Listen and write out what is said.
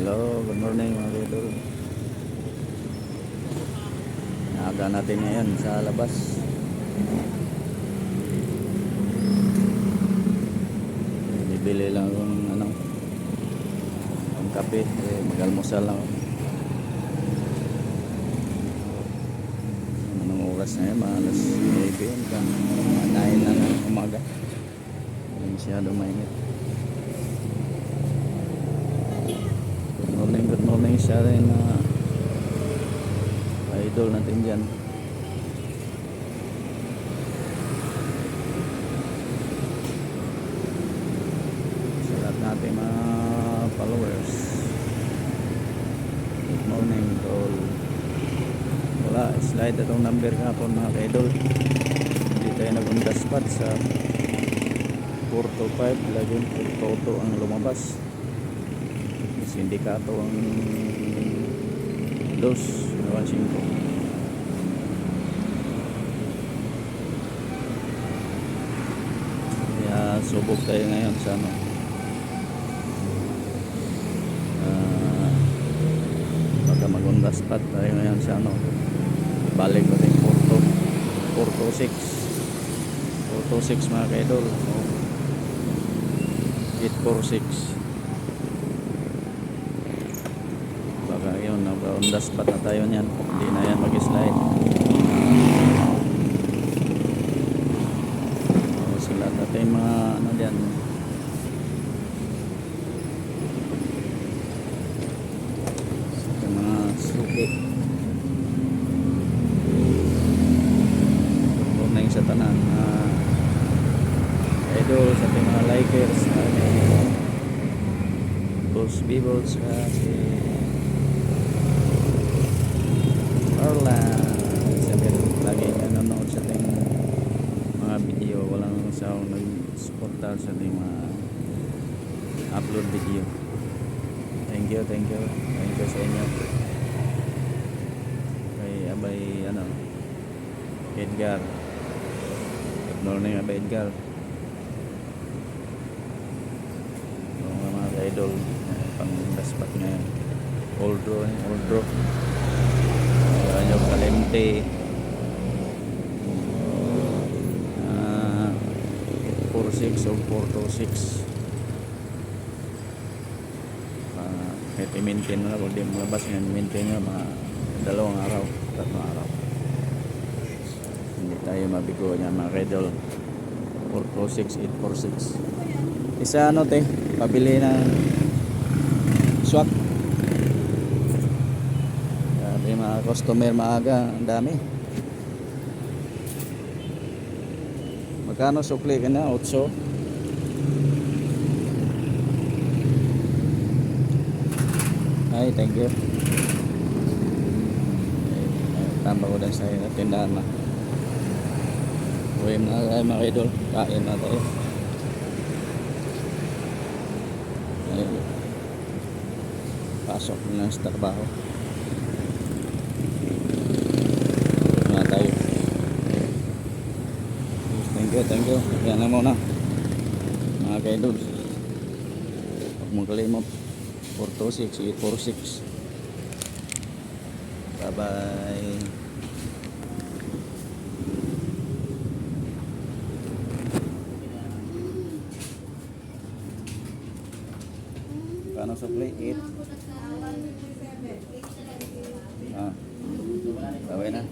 Hello, good morning mga idol. Naaga natin ngayon sa labas. Bibili lang yung ang kape, mag-almusal lang. Anong oras na yun? Mga alas 9 hanggang 9 na ng umaga. Hindi masyado mainit. Good morning sa rin na idol natin dyan. Sa lahat natin mga followers, good morning to all. Wala, slide itong number kapon mga ka-idol. Hindi tayo nag-on the spot sa 425 lagi toto ang lumabas. Sindikato ang 2.5. Kaya subok tayo ngayon sa baka mag-on-the spot tayo ngayon sa balik natin 426 mga ka-idol, 846. Yun, on the spot na tayo niyan. Hindi na yan mag-slide. Sila natin mga dyan. Sa mga suki. Morning sa tanan. Idol sa ating mga likers. Boss Bibos kasi Orla, sabi lagi nanonood sa ating mga video, walang sound nag-suporta sa ating mga upload video. Thank you sa inyo. Kay Abay Edgar, good morning Abay Edgar. Mga idol pang daspat ngayon, old draw yung Kalente 46 o 426. Kahit i-maintain mo na kung di mo labas nga, i-maintain nyo mga 2 araw 3 araw, hindi tayo mabigo niya mga idol. 446 846 isa pabili ng swak. Mga customer maaga, ang dami. Magkano sukli ka na? 8. Ay, thank you. Tamba ko din sa tindahan na. Uwi na mga idol, kain na tayo. Pasok na sa trabaho. Thank you. Yan lang muna mga ka-idol. Huwag mong kalimot 426 846. Bye bye. Paano sa play 8? Baway na.